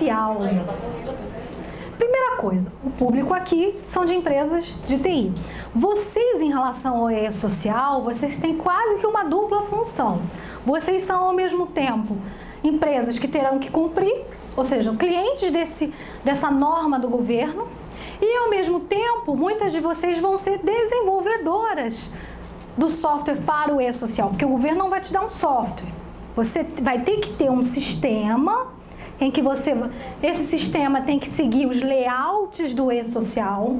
E-social. Primeira coisa, o público aqui são de empresas de TI. Vocês, em relação ao E-social, vocês têm quase que uma dupla função. Vocês são, ao mesmo tempo, empresas que terão que cumprir, ou seja, clientes dessa norma do governo, e, ao mesmo tempo, muitas de vocês vão ser desenvolvedoras do software para o E-social, porque o governo não vai te dar um software. Você vai ter que ter um sistema em que esse sistema tem que seguir os layouts do E-social,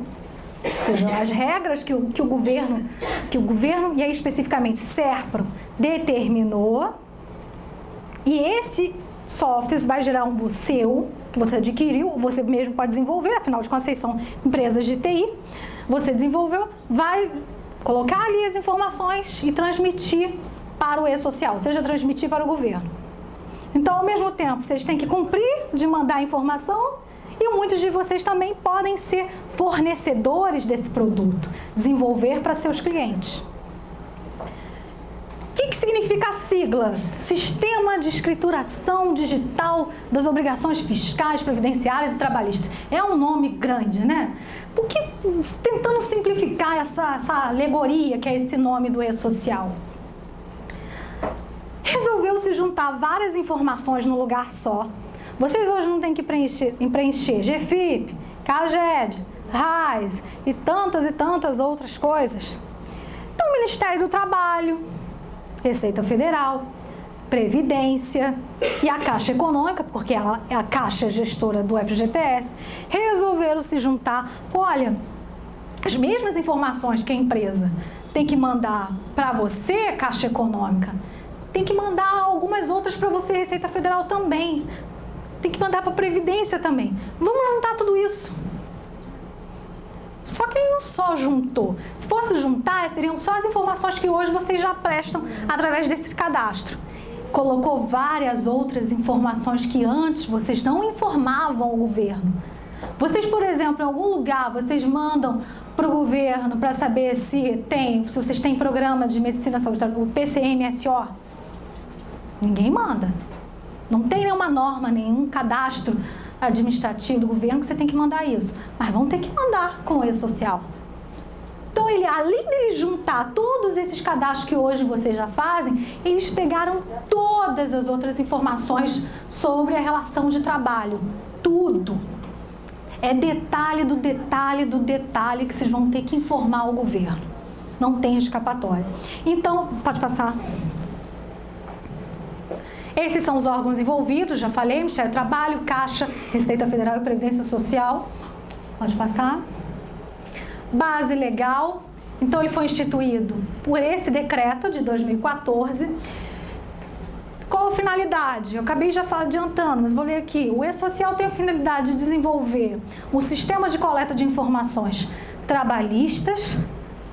ou seja, as regras que o governo, e aí especificamente SERPRO, determinou, e esse software vai gerar um seu, que você adquiriu, você mesmo pode desenvolver, afinal de contas, vocês são empresas de TI, você desenvolveu, vai colocar ali as informações e transmitir para o E-social, ou seja, transmitir para o governo. Então, ao mesmo tempo, vocês têm que cumprir de mandar a informação e muitos de vocês também podem ser fornecedores desse produto, desenvolver para seus clientes. O que significa a sigla? Sistema de Escrituração Digital das Obrigações Fiscais, Previdenciárias e Trabalhistas. É um nome grande, né? Porque, tentando simplificar essa alegoria que é esse nome do E-social, resolveu-se juntar várias informações no lugar só. Vocês hoje não têm que preencher GFIP, CAGED, RAIS e tantas outras coisas. Então, o Ministério do Trabalho, Receita Federal, Previdência e a Caixa Econômica, porque ela é a Caixa gestora do FGTS, resolveram se juntar. Olha, as mesmas informações que a empresa tem que mandar para você, Caixa Econômica, tem que mandar algumas outras para você, Receita Federal também. Tem que mandar para a Previdência também. Vamos juntar tudo isso. Só que ele não só juntou. Se fosse juntar, seriam só as informações que hoje vocês já prestam através desse cadastro. Colocou várias outras informações que antes vocês não informavam ao governo. Vocês, por exemplo, em algum lugar, vocês mandam para o governo para saber se vocês têm programa de medicina e saúde, o PCMSO. Ninguém manda. Não tem nenhuma norma, nenhum cadastro administrativo do governo que você tem que mandar isso. Mas vão ter que mandar com o E-social. Então, além de juntar todos esses cadastros que hoje vocês já fazem, eles pegaram todas as outras informações sobre a relação de trabalho. Tudo. É detalhe do detalhe do detalhe que vocês vão ter que informar ao governo. Não tem escapatória. Então, pode passar. Esses são os órgãos envolvidos, já falei, Ministério do Trabalho, Caixa, Receita Federal e Previdência Social. Pode passar. Base legal. Então, ele foi instituído por esse decreto de 2014. Qual a finalidade? Eu acabei já adiantando, mas vou ler aqui. O E-social tem a finalidade de desenvolver um sistema de coleta de informações trabalhistas,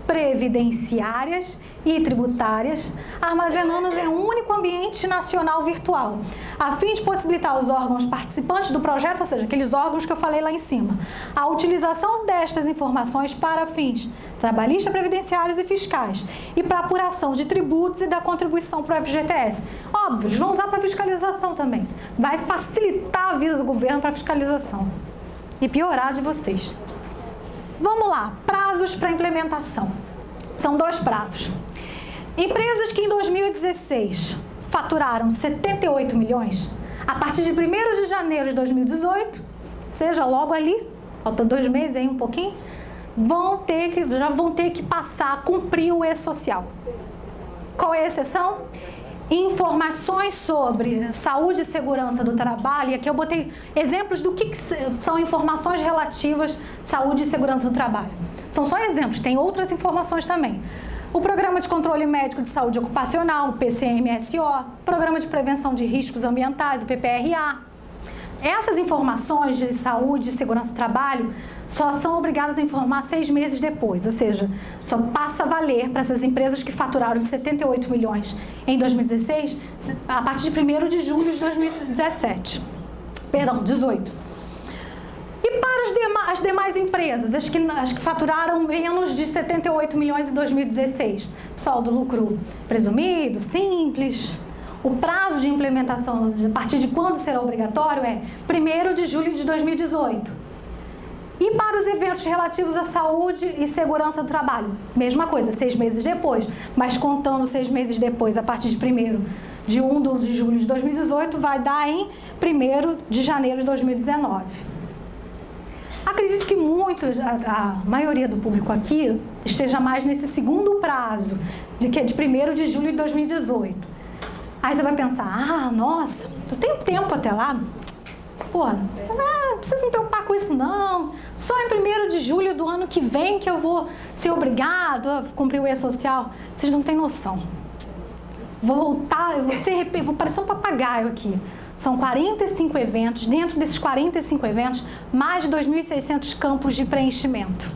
previdenciárias e tributárias, armazenadas em um único ambiente nacional virtual, a fim de possibilitar aos órgãos participantes do projeto, ou seja, aqueles órgãos que eu falei lá em cima, a utilização destas informações para fins trabalhistas, previdenciários e fiscais, e para apuração de tributos e da contribuição para o FGTS. Óbvio, eles vão usar para fiscalização também. Vai facilitar a vida do governo para fiscalização e piorar de vocês. Vamos lá, prazos para implementação. São 2 prazos. Empresas que em 2016 faturaram 78 milhões, a partir de 1º de janeiro de 2018, seja logo ali, falta 2 meses aí um pouquinho, já vão ter que passar a cumprir o E-social. Qual é a exceção? Informações sobre saúde e segurança do trabalho, e aqui eu botei exemplos do que são informações relativas à saúde e segurança do trabalho. São só exemplos, tem outras informações também. O Programa de Controle Médico de Saúde Ocupacional, o PCMSO, Programa de Prevenção de Riscos Ambientais, o PPRA. Essas informações de saúde e segurança do trabalho só são obrigadas a informar 6 meses depois, ou seja, só passa a valer para essas empresas que faturaram 78 milhões em 2016, a partir de 1º de julho de 2017. Perdão, 18. E para as demais empresas, as que faturaram menos de 78 milhões em 2016, pessoal do lucro presumido, simples, O prazo de implementação, a partir de quando será obrigatório, é 1º de julho de 2018. E para os eventos relativos à saúde e segurança do trabalho, mesma coisa, 6 meses depois, mas contando 6 meses depois, a partir de 1º de julho de 2018, vai dar em 1º de janeiro de 2019. Acredito que muitos, a maioria do público aqui, esteja mais nesse segundo prazo, que é de 1º de julho de 2018. Aí você vai pensar, nossa, eu tenho tempo até lá. Pô, não precisa me preocupar com isso não. Só em 1º de julho do ano que vem que eu vou ser obrigado a cumprir o E-Social. Vocês não têm noção. Vou voltar, vou parecer um papagaio aqui. São 45 eventos, dentro desses 45 eventos, mais de 2.600 campos de preenchimento.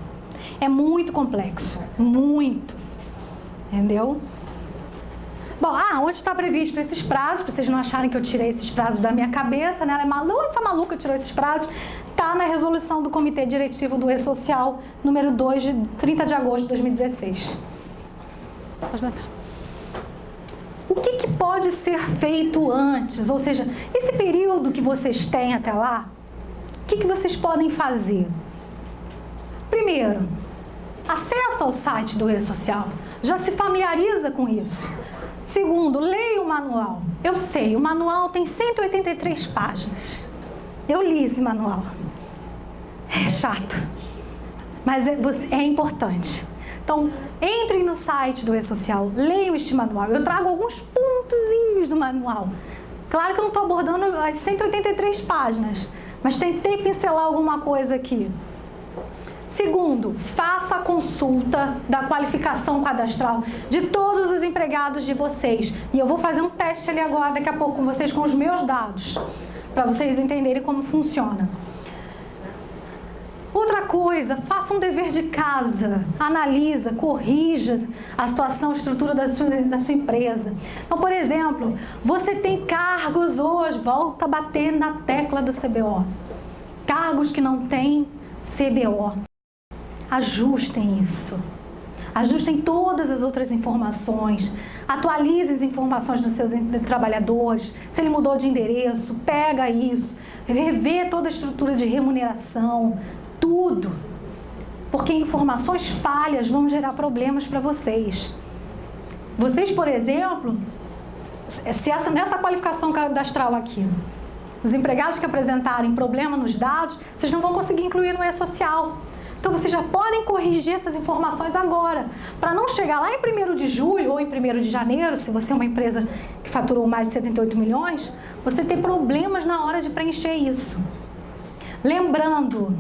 É muito complexo, muito. Entendeu? Bom, onde está previsto esses prazos, para vocês não acharem que eu tirei esses prazos da minha cabeça, né? Essa maluca tirou esses prazos, está na resolução do Comitê Diretivo do E-Social, número 2, de 30 de agosto de 2016. Pode começar. O que pode ser feito antes? Ou seja, esse período que vocês têm até lá, o que vocês podem fazer? Primeiro, acessa o site do E-Social, já se familiariza com isso. Segundo, leia o manual. Eu sei, o manual tem 183 páginas. Eu li esse manual. É chato, mas é importante. Então, entrem no site do E-Social, leiam este manual. Eu trago alguns pontozinhos do manual. Claro que eu não estou abordando as 183 páginas, mas tentei pincelar alguma coisa aqui. Segundo, faça a consulta da qualificação cadastral de todos os empregados de vocês. E eu vou fazer um teste ali agora, daqui a pouco, com vocês, com os meus dados, para vocês entenderem como funciona. Outra coisa, faça um dever de casa, analisa, corrija a situação, a estrutura da sua empresa. Então, por exemplo, você tem cargos hoje, volta a bater na tecla do CBO. Cargos que não têm CBO. Ajustem isso. Ajustem todas as outras informações. Atualize as informações dos seus trabalhadores. Se ele mudou de endereço, pega isso. Revê toda a estrutura de remuneração. Tudo. Porque informações falhas vão gerar problemas para vocês. Vocês, por exemplo, nessa qualificação cadastral aqui, os empregados que apresentarem problema nos dados, vocês não vão conseguir incluir no E-Social. Então, vocês já podem corrigir essas informações agora, para não chegar lá em 1º de julho ou em 1º de janeiro, se você é uma empresa que faturou mais de 78 milhões, você ter problemas na hora de preencher isso. Lembrando,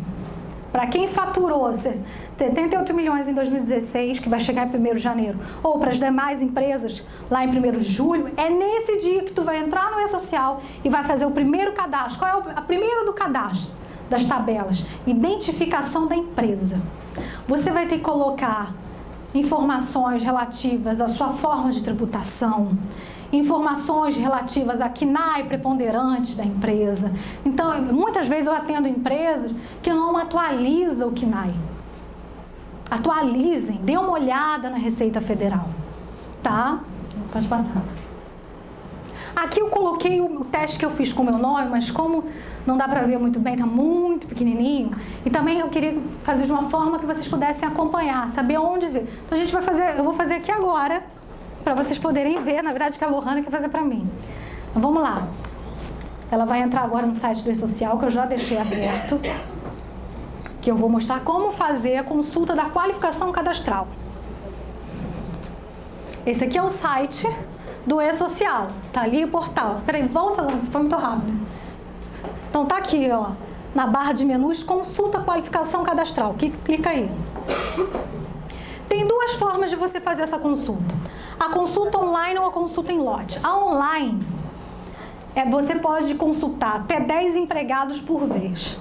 para quem faturou 78 milhões em 2016, que vai chegar em 1º de janeiro, ou para as demais empresas lá em 1º de julho, é nesse dia que tu vai entrar no E-Social e vai fazer o primeiro cadastro. Qual é a primeira do cadastro? Das tabelas, identificação da empresa. Você vai ter que colocar informações relativas à sua forma de tributação, informações relativas à KNAI preponderante da empresa. Então, muitas vezes eu atendo empresas que não atualizam o KNAI. Atualizem, dê uma olhada na Receita Federal, tá? Pode passar. Aqui eu coloquei o teste que eu fiz com o meu nome, mas como não dá para ver muito bem, está muito pequenininho. E também eu queria fazer de uma forma que vocês pudessem acompanhar, saber onde ver. Então a gente vai fazer, eu vou fazer aqui agora, para vocês poderem ver, na verdade que a Lohana quer fazer para mim. Então vamos lá. Ela vai entrar agora no site do E-Social, que eu já deixei aberto, que eu vou mostrar como fazer a consulta da qualificação cadastral. Esse aqui é o site do E-Social, tá ali o portal. Peraí, volta lá, foi muito rápido. Então tá aqui, ó, na barra de menus, consulta qualificação cadastral. Clica aí. Tem duas formas de você fazer essa consulta. A consulta online ou a consulta em lote. A online, você pode consultar até 10 empregados por vez.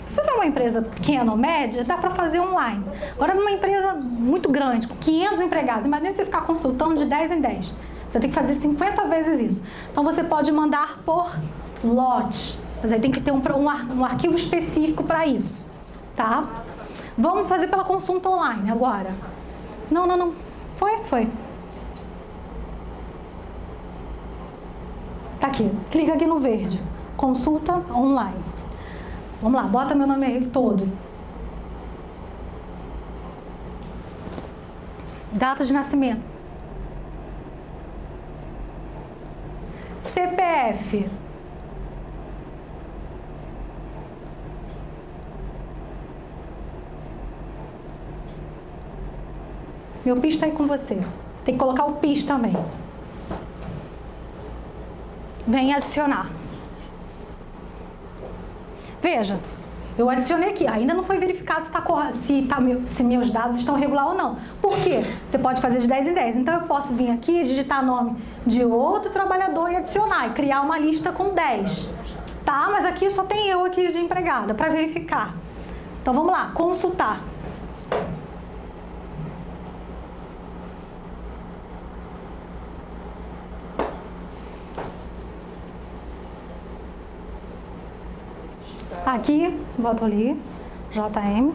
Se você é uma empresa pequena ou média, dá para fazer online. Agora, numa empresa muito grande, com 500 empregados, imagina você ficar consultando de 10 em 10. Você tem que fazer 50 vezes isso. Então, você pode mandar por lote. Mas aí tem que ter um arquivo específico para isso, tá? Vamos fazer pela consulta online agora. Não. Foi. Aqui, clica aqui no verde. Consulta online. Vamos lá, bota meu nome aí todo. Data de nascimento. CPF. Meu PIS está aí com você. Tem que colocar o PIS também. Vem adicionar. Veja, eu adicionei aqui. Ainda não foi verificado se meus dados estão regulares ou não. Por quê? Você pode fazer de 10 em 10. Então, eu posso vir aqui, digitar nome de outro trabalhador e adicionar. E criar uma lista com 10. Tá? Mas aqui só tem eu aqui de empregada para verificar. Então, vamos lá. Consultar. Aqui, boto ali, JM.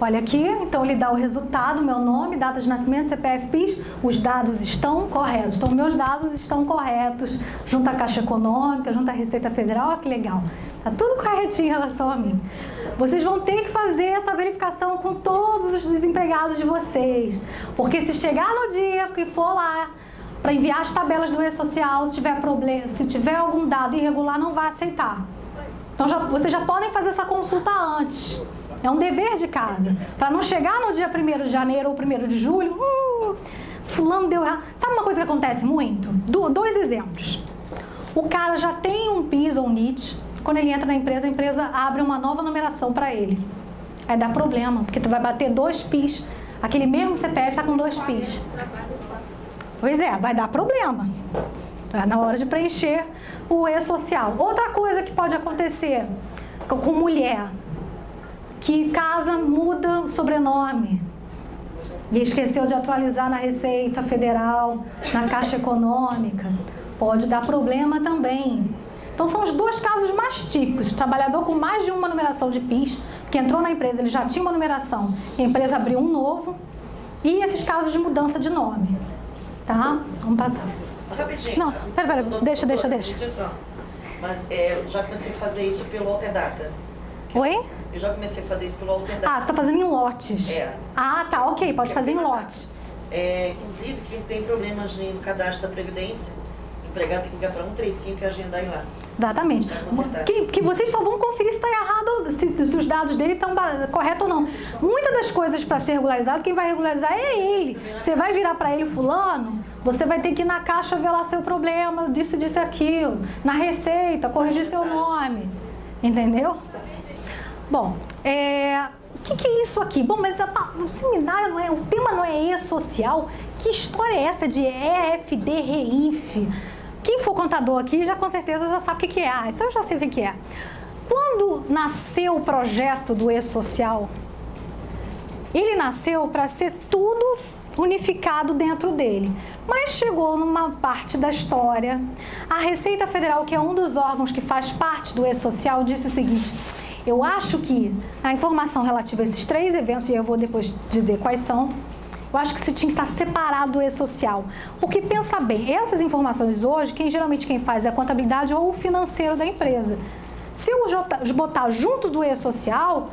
Olha aqui, então ele dá o resultado, meu nome, data de nascimento, CPF, PIS, os dados estão corretos. Então, meus dados estão corretos, junto à Caixa Econômica, junto à Receita Federal, olha que legal. Tá tudo corretinho em relação a mim. Vocês vão ter que fazer essa verificação com todos os empregados de vocês, porque se chegar no dia que for lá para enviar as tabelas do E-Social, se tiver problema, se tiver algum dado irregular, não vai aceitar. Então, vocês já podem fazer essa consulta antes. É um dever de casa. Para não chegar no dia 1º de janeiro ou 1º de julho, fulano deu errado. Sabe uma coisa que acontece muito? Dois exemplos. O cara já tem um PIS ou um NIT. Quando ele entra na empresa, a empresa abre uma nova numeração para ele. Aí dá problema, porque tu vai bater 2 PIS. Aquele mesmo CPF está com 2 PIS. Pois é, vai dar problema. Na hora de preencher o E-Social. Outra coisa que pode acontecer com mulher, que casa, muda o sobrenome e esqueceu de atualizar na Receita Federal, na Caixa Econômica, pode dar problema também. Então, são os 2 casos mais típicos. Trabalhador com mais de uma numeração de PIS, que entrou na empresa, ele já tinha uma numeração, e a empresa abriu um novo, e esses casos de mudança de nome. Tá? Vamos passar. Rapidinho. Não, pera, deixa. Mas eu já comecei a fazer isso pelo Alterdata. Oi? Eu já comecei a fazer isso pelo Alterdata. Ah, você está fazendo em lotes. É. Ah, tá, ok, pode fazer em lotes. Inclusive, quem tem problemas no cadastro da Previdência, o empregado tem que ligar para 135 e agendar em lá. Exatamente. Que vocês só vão conferir se está errado, se os dados dele estão corretos ou não. Muitas das coisas para ser regularizado, quem vai regularizar é ele. Você vai virar para ele, fulano, você vai ter que ir na Caixa ver lá seu problema, disso, aquilo. Na Receita, corrigir seu nome. Entendeu? Bom, o que é isso aqui? Bom, mas o seminário não é, o tema não é E-Social. Que história é essa de EFD Reinf? Quem for contador aqui já com certeza já sabe o que é. Ah, isso eu já sei o que é. Quando nasceu o projeto do E-Social, ele nasceu para ser tudo unificado dentro dele. Mas chegou numa parte da história, a Receita Federal, que é um dos órgãos que faz parte do E-Social, disse o seguinte: eu acho que a informação relativa a esses 3 eventos, e eu vou depois dizer quais são, eu acho que isso tinha que estar separado do E-Social. Porque, pensa bem, essas informações hoje, geralmente quem faz é a contabilidade ou o financeiro da empresa. Se eu botar junto do E-Social,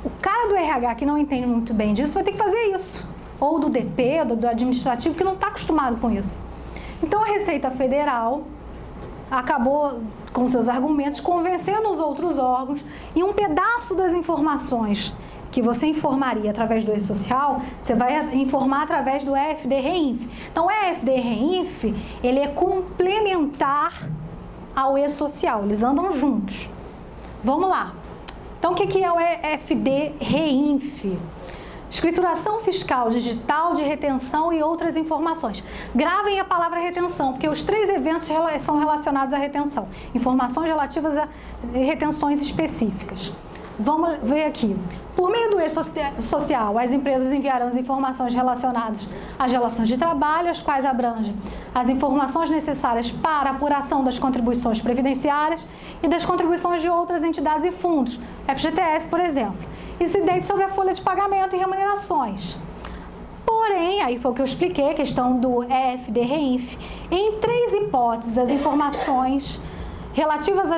o cara do RH que não entende muito bem disso vai ter que fazer isso. Ou do DP, do administrativo, que não está acostumado com isso. Então, a Receita Federal acabou, com seus argumentos, convencendo os outros órgãos, e um pedaço das informações que você informaria através do E-Social, você vai informar através do EFD-REINF. Então, o EFD-REINF, ele é complementar ao E-Social, eles andam juntos. Vamos lá. Então, o que é o EFD-REINF? Escrituração fiscal digital de retenção e outras informações. Gravem a palavra retenção, porque os 3 eventos são relacionados à retenção. Informações relativas a retenções específicas. Vamos ver aqui. Por meio do e-social, as empresas enviarão as informações relacionadas às relações de trabalho, as quais abrangem as informações necessárias para a apuração das contribuições previdenciárias e das contribuições de outras entidades e fundos, FGTS, por exemplo, incidentes sobre a folha de pagamento e remunerações. Porém, aí foi o que eu expliquei, a questão do EFD REINF. Em 3 hipóteses, as informações relativas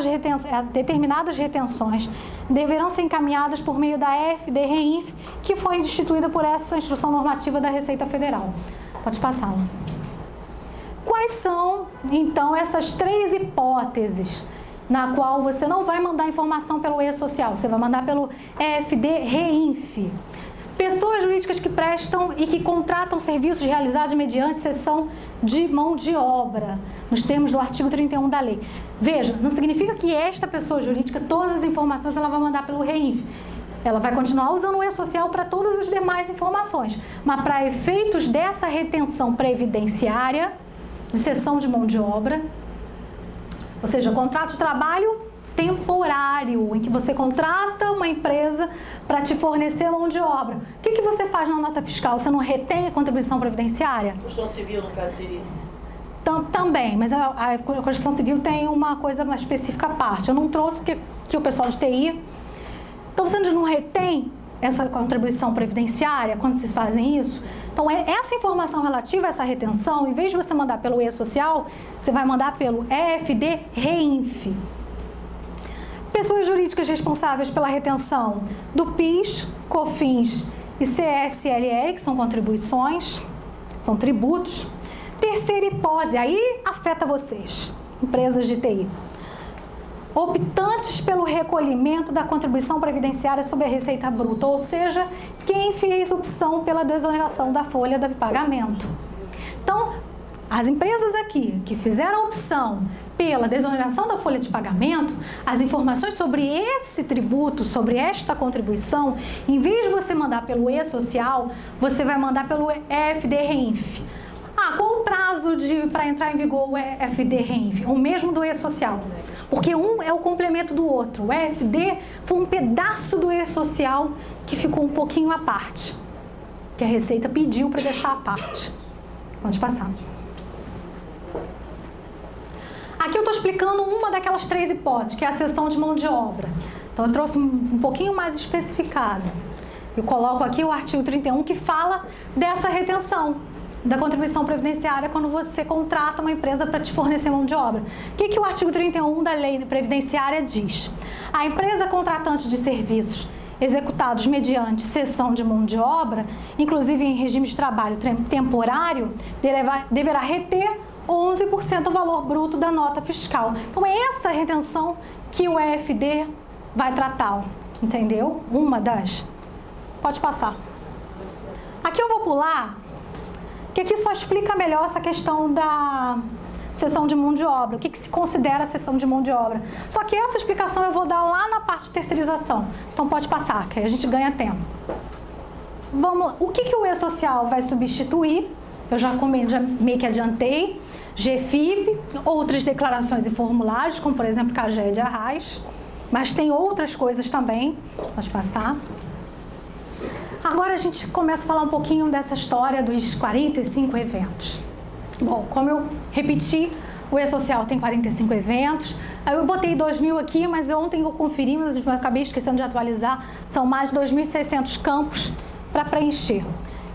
a determinadas retenções deverão ser encaminhadas por meio da EFD REINF, que foi instituída por essa instrução normativa da Receita Federal. Pode passar. Quais são, então, essas 3 hipóteses na qual você não vai mandar informação pelo e-social, você vai mandar pelo EFD REINF? Pessoas jurídicas que prestam e que contratam serviços realizados mediante cessão de mão de obra, nos termos do artigo 31 da lei. Veja, não significa que esta pessoa jurídica, todas as informações ela vai mandar pelo REINF. Ela vai continuar usando o e-social para todas as demais informações, mas para efeitos dessa retenção previdenciária, de cessão de mão de obra, ou seja, contrato de trabalho temporário, em que você contrata uma empresa para te fornecer mão de obra. O que você faz na nota fiscal? Você não retém a contribuição previdenciária? Construção civil, no caso, seria? Também, mas a construção civil tem uma coisa mais específica à parte. Eu não trouxe que o pessoal de TI... Então, você não retém essa contribuição previdenciária quando vocês fazem isso? Então, essa informação relativa a essa retenção, em vez de você mandar pelo e-social, você vai mandar pelo EFD REINF. Pessoas jurídicas responsáveis pela retenção do PIS, COFINS e CSLL, que são contribuições, são tributos. Terceira hipótese, aí afeta vocês, empresas de TI. Optantes pelo recolhimento da contribuição previdenciária sobre a receita bruta, ou seja, quem fez opção pela desoneração da folha de pagamento. Então, as empresas aqui que fizeram a opção pela desoneração da folha de pagamento, as informações sobre esse tributo, sobre esta contribuição, em vez de você mandar pelo e-social, você vai mandar pelo EFD REINF. Qual o prazo para entrar em vigor o EFD REINF? O mesmo do e-social, porque um é o complemento do outro. O EFD foi um pedaço do e-social que ficou um pouquinho à parte, que a Receita pediu para deixar à parte. Pode passar. Aqui eu estou explicando uma daquelas 3 hipóteses, que é a cessão de mão de obra. Então eu trouxe um pouquinho mais especificado. Eu coloco aqui o artigo 31 que fala dessa retenção da contribuição previdenciária quando você contrata uma empresa para te fornecer mão de obra. O que o artigo 31 da lei previdenciária diz? A empresa contratante de serviços executados mediante cessão de mão de obra, inclusive em regime de trabalho temporário, deverá reter 11% do valor bruto da nota fiscal. Então, é essa retenção que o EFD vai tratar, entendeu? Uma das. Pode passar. Aqui eu vou pular, que aqui só explica melhor essa questão da cessão de mão de obra, o que se considera cessão de mão de obra. Só que essa explicação eu vou dar lá na parte de terceirização. Então, pode passar, que aí a gente ganha tempo. Vamos lá. O que o e-social vai substituir? Eu já meio que adiantei. GFIP, outras declarações e formulários, como por exemplo CAGED e Arrais, mas tem outras coisas também. Pode passar. Agora a gente começa a falar um pouquinho dessa história dos 45 eventos. Bom, como eu repeti, o e-social tem 45 eventos. Eu botei 2.000 aqui, mas ontem eu conferi, mas eu acabei esquecendo de atualizar. São mais de 2.600 campos para preencher.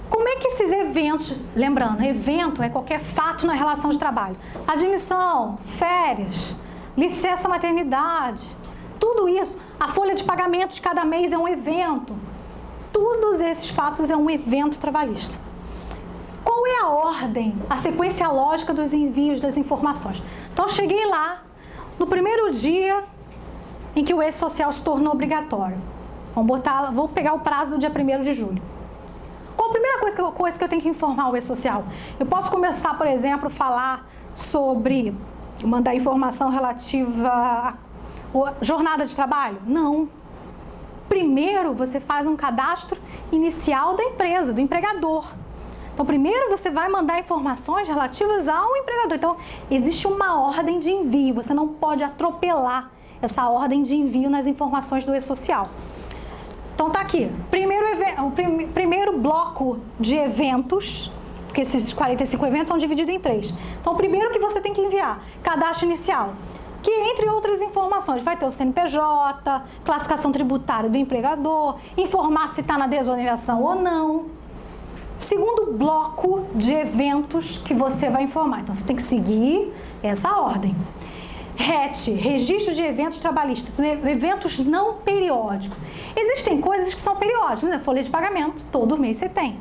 Como é que esses eventos, lembrando, evento é qualquer fato na relação de trabalho. Admissão, férias, licença maternidade, tudo isso. A folha de pagamento de cada mês é um evento. Todos esses fatos é um evento trabalhista. Qual é a ordem, a sequência lógica dos envios das informações? Então, eu cheguei lá no primeiro dia em que o e-social se tornou obrigatório. Vou pegar o prazo do dia 1º de julho. Qual a primeira coisa que eu tenho que informar o e-social? Eu posso começar, por exemplo, falar sobre, mandar informação relativa à jornada de trabalho? Não. Primeiro, você faz um cadastro inicial da empresa, do empregador. Então, primeiro você vai mandar informações relativas ao empregador. Então, existe uma ordem de envio. Você não pode atropelar essa ordem de envio nas informações do e-social. Então tá aqui, primeiro bloco de eventos, porque esses 45 eventos são divididos em 3. Então o primeiro que você tem que enviar, cadastro inicial, que entre outras informações vai ter o CNPJ, classificação tributária do empregador, informar se está na desoneração ou não. Segundo bloco de eventos que você vai informar, então você tem que seguir essa ordem. RET, registro de eventos trabalhistas, eventos não periódicos. Existem coisas que são periódicas, né? Folha de pagamento, todo mês você tem.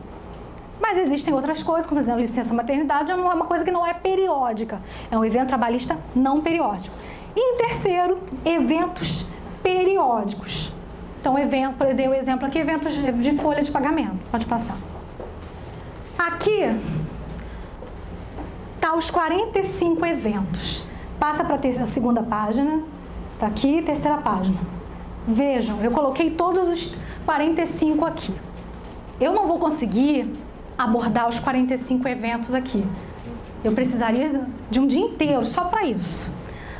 Mas existem outras coisas, como por exemplo, licença maternidade, é uma coisa que não é periódica. É um evento trabalhista não periódico. E em terceiro, eventos periódicos. Então, eu dei o exemplo aqui, eventos de folha de pagamento. Pode passar. Aqui tá os 45 eventos. Passa para a segunda página. Tá aqui, terceira página. Vejam, eu coloquei todos os 45 aqui. Eu não vou conseguir abordar os 45 eventos aqui. Eu precisaria de um dia inteiro só para isso.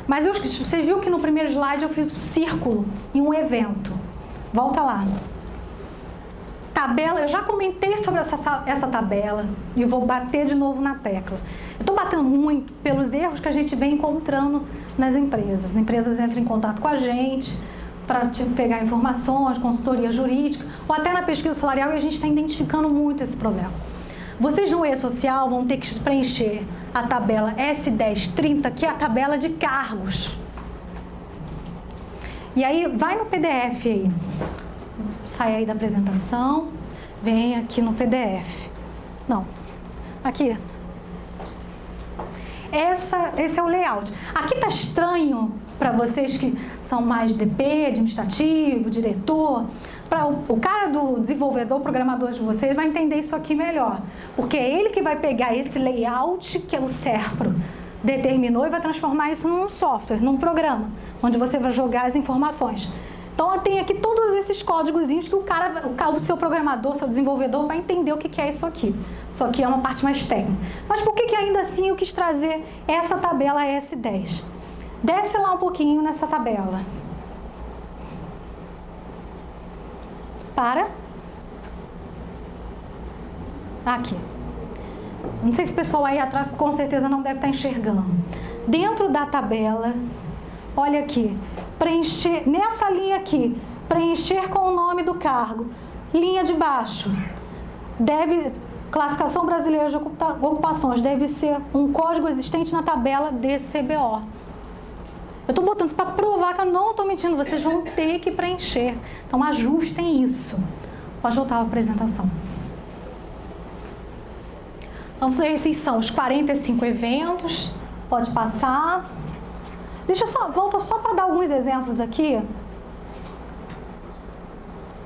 Mas você viu que no primeiro slide eu fiz um círculo e um evento. Volta lá. Tabela, eu já comentei sobre essa tabela e vou bater de novo na tecla. Eu estou batendo muito pelos erros que a gente vem encontrando nas empresas. As empresas entram em contato com a gente para pegar informações, consultoria jurídica, ou até na pesquisa salarial, e a gente está identificando muito esse problema. Vocês no E-Social vão ter que preencher a tabela S1030, que é a tabela de cargos. E aí, vai no PDF aí. Sai aí da apresentação, vem aqui no PDF. Não, aqui. Esse é o layout. Aqui tá estranho para vocês que são mais DP, administrativo, diretor. Para o cara do desenvolvedor, programador de vocês, vai entender isso aqui melhor. Porque é ele que vai pegar esse layout que o Serpro determinou e vai transformar isso num software, num programa, onde você vai jogar as informações. Então, tem aqui todos esses códigozinhos que o seu programador, seu desenvolvedor vai entender o que é isso aqui. Isso aqui é uma parte mais técnica. Mas por que ainda assim eu quis trazer essa tabela S10? Desce lá um pouquinho nessa tabela. Para. Aqui. Não sei se o pessoal aí atrás com certeza não deve estar enxergando. Dentro da tabela, olha aqui. Preencher, nessa linha aqui, preencher com o nome do cargo. Linha de baixo. Classificação brasileira de ocupações, deve ser um código existente na tabela DCBO. Eu estou botando isso para provar que eu não estou mentindo, vocês vão ter que preencher. Então, ajustem isso. Pode voltar à apresentação. Então, esses são os 45 eventos. Pode passar. Volta só para dar alguns exemplos aqui.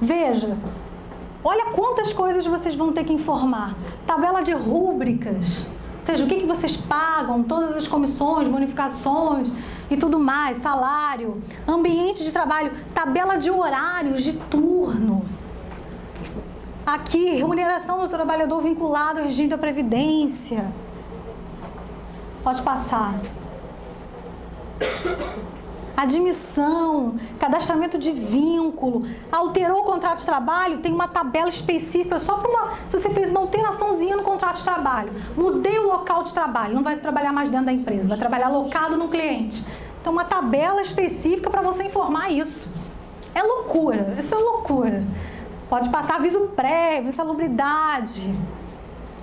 Veja, olha quantas coisas vocês vão ter que informar. Tabela de rúbricas, ou seja, o que vocês pagam, todas as comissões, bonificações e tudo mais, salário, ambiente de trabalho, tabela de horários de turno. Aqui, remuneração do trabalhador vinculado ao regime da Previdência. Pode passar. Admissão, cadastramento de vínculo, alterou o contrato de trabalho, tem uma tabela específica só para se você fez uma alteraçãozinha no contrato de trabalho, mudei o local de trabalho, não vai trabalhar mais dentro da empresa, vai trabalhar locado no cliente. Então, uma tabela específica para você informar isso. É loucura, isso é loucura. Pode passar aviso prévio, insalubridade.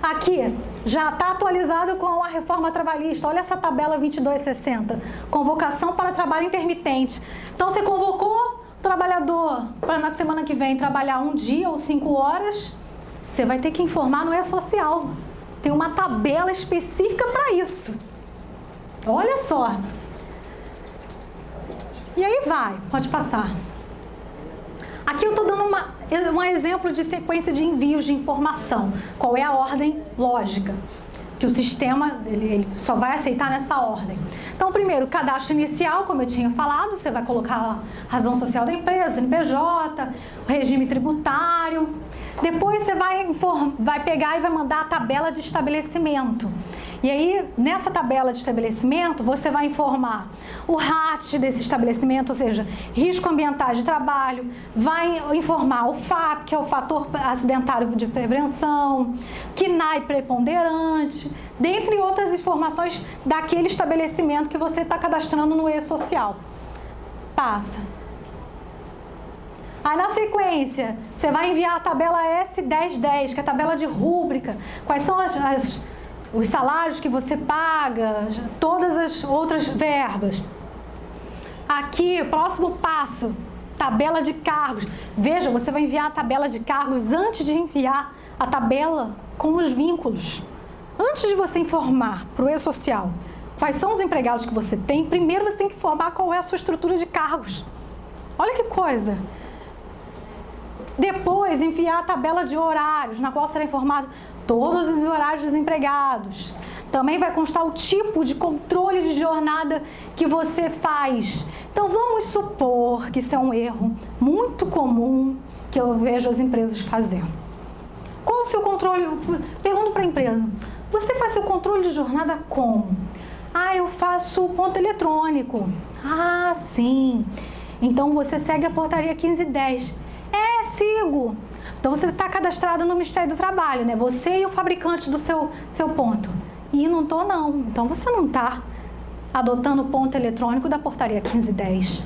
Aqui, já está atualizado com a reforma trabalhista. Olha essa tabela 2260. Convocação para trabalho intermitente. Então, você convocou o trabalhador para na semana que vem trabalhar 1 dia ou 5 horas, você vai ter que informar no E-Social. Tem uma tabela específica para isso. Olha só. E aí pode passar. Aqui eu estou dando um exemplo de sequência de envios de informação. Qual é a ordem lógica? Que o sistema ele só vai aceitar nessa ordem. Então, primeiro, cadastro inicial, como eu tinha falado, você vai colocar a razão social da empresa, CNPJ, o regime tributário. Depois você vai pegar e vai mandar a tabela de estabelecimento. E aí, nessa tabela de estabelecimento, você vai informar o RAT desse estabelecimento, ou seja, risco ambiental de trabalho, vai informar o FAP, que é o fator acidentário de prevenção, KNAI preponderante, dentre outras informações daquele estabelecimento que você está cadastrando no e-social. Passa. Aí, na sequência, você vai enviar a tabela S1010, que é a tabela de rúbrica. Quais são os salários que você paga, todas as outras verbas. Aqui, próximo passo, tabela de cargos. Veja, você vai enviar a tabela de cargos antes de enviar a tabela com os vínculos. Antes de você informar para o e-social quais são os empregados que você tem, primeiro você tem que informar qual é a sua estrutura de cargos. Olha que coisa! Depois, enviar a tabela de horários, na qual será informado todos os horários dos empregados. Também vai constar o tipo de controle de jornada que você faz. Então, vamos supor que isso é um erro muito comum que eu vejo as empresas fazendo. Qual o seu controle? Pergunto para a empresa, você faz seu controle de jornada como? Eu faço ponto eletrônico. Sim. Então, você segue a portaria 1510. Sigo. Então, você está cadastrado no Ministério do Trabalho, né? Você e o fabricante do seu ponto. E não estou, não. Então, você não está adotando o ponto eletrônico da portaria 1510.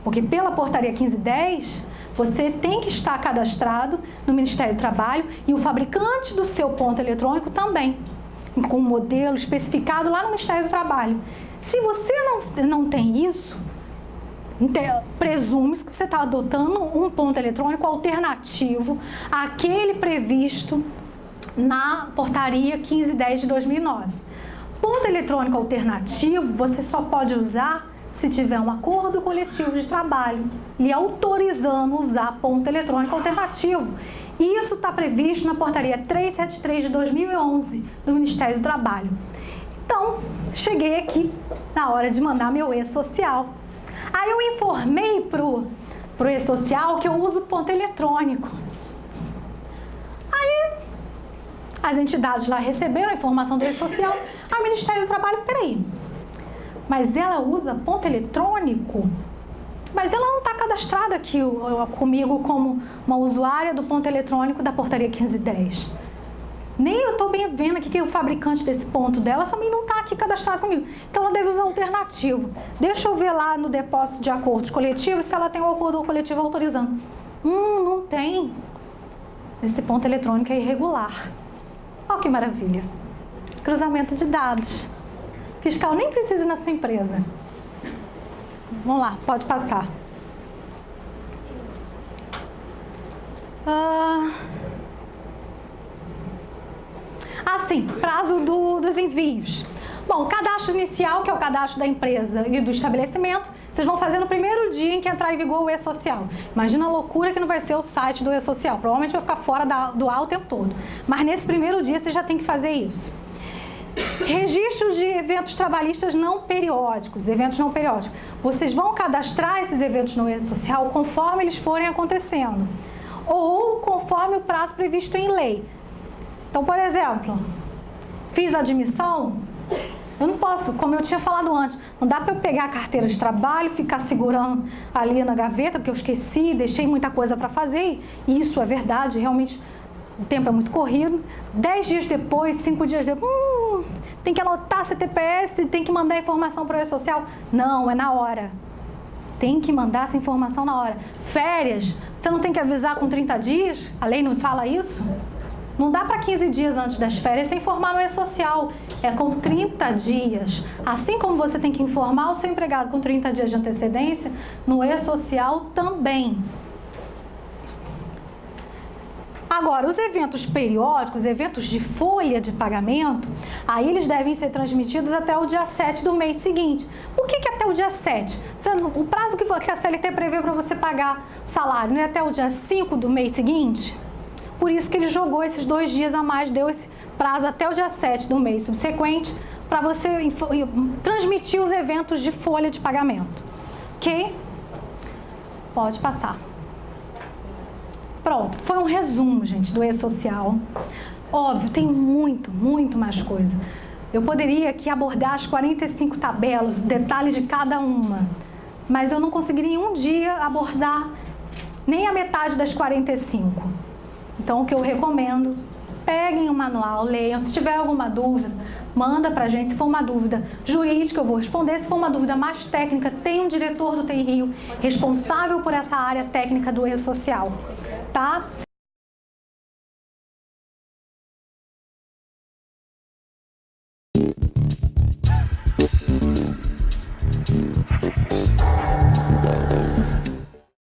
Porque pela portaria 1510, você tem que estar cadastrado no Ministério do Trabalho e o fabricante do seu ponto eletrônico também, com um modelo especificado lá no Ministério do Trabalho. Se você não tem isso, presume-se que você está adotando um ponto eletrônico alternativo àquele previsto na portaria 1510 de 2009. Ponto eletrônico alternativo você só pode usar se tiver um acordo coletivo de trabalho lhe autorizando usar ponto eletrônico alternativo. Isso está previsto na portaria 373 de 2011 do Ministério do Trabalho. Então, cheguei aqui na hora de mandar meu e-social. Aí eu informei pro e-social que eu uso ponto eletrônico. Aí as entidades lá receberam a informação do e-social. O Ministério do Trabalho, peraí, mas ela usa ponto eletrônico? Mas ela não está cadastrada aqui comigo como uma usuária do ponto eletrônico da portaria 1510. Nem eu estou bem vendo aqui que o fabricante desse ponto dela também não está aqui cadastrado comigo. Então, ela deve usar alternativo. Deixa eu ver lá no depósito de acordos coletivos se ela tem um acordo coletivo autorizando. Não tem. Esse ponto eletrônico é irregular. Olha que maravilha. Cruzamento de dados. Fiscal nem precisa ir na sua empresa. Vamos lá, pode passar. Prazo dos envios. Bom, o cadastro inicial, que é o cadastro da empresa e do estabelecimento, vocês vão fazer no primeiro dia em que entrar em vigor o e-social. Imagina a loucura que não vai ser o site do e-social. Provavelmente vai ficar fora do ar o tempo todo. Mas nesse primeiro dia você já tem que fazer isso. Registro de eventos trabalhistas não periódicos, eventos não periódicos. Vocês vão cadastrar esses eventos no e-social conforme eles forem acontecendo. Ou conforme o prazo previsto em lei. Então, por exemplo, fiz a admissão, eu não posso, como eu tinha falado antes, não dá para eu pegar a carteira de trabalho, ficar segurando ali na gaveta, porque eu esqueci, deixei muita coisa para fazer, e isso é verdade, realmente o tempo é muito corrido. 10 dias depois, 5 dias depois, tem que anotar CTPS, tem que mandar informação para o e-social. Não, é na hora. Tem que mandar essa informação na hora. Férias, você não tem que avisar com 30 dias? A lei não fala isso? Não dá para 15 dias antes das férias sem informar no e-social. É com 30 dias. Assim como você tem que informar o seu empregado com 30 dias de antecedência, no e-social também. Agora, os eventos periódicos, eventos de folha de pagamento, aí eles devem ser transmitidos até o dia 7 do mês seguinte. Por que até o dia 7? O prazo que a CLT prevê para você pagar salário não é até o dia 5 do mês seguinte? Por isso que ele jogou esses 2 dias a mais, deu esse prazo até o dia 7 do mês subsequente, para você transmitir os eventos de folha de pagamento. Ok? Pode passar. Pronto, foi um resumo, gente, do e-social. Óbvio, tem muito mais coisa. Eu poderia aqui abordar as 45 tabelas, detalhes de cada uma, mas eu não conseguiria em um dia abordar nem a metade das 45. Então, o que eu recomendo, peguem o manual, leiam. Se tiver alguma dúvida, manda pra gente. Se for uma dúvida jurídica, eu vou responder. Se for uma dúvida mais técnica, tem um diretor do TI Rio responsável por essa área técnica do e-social, tá?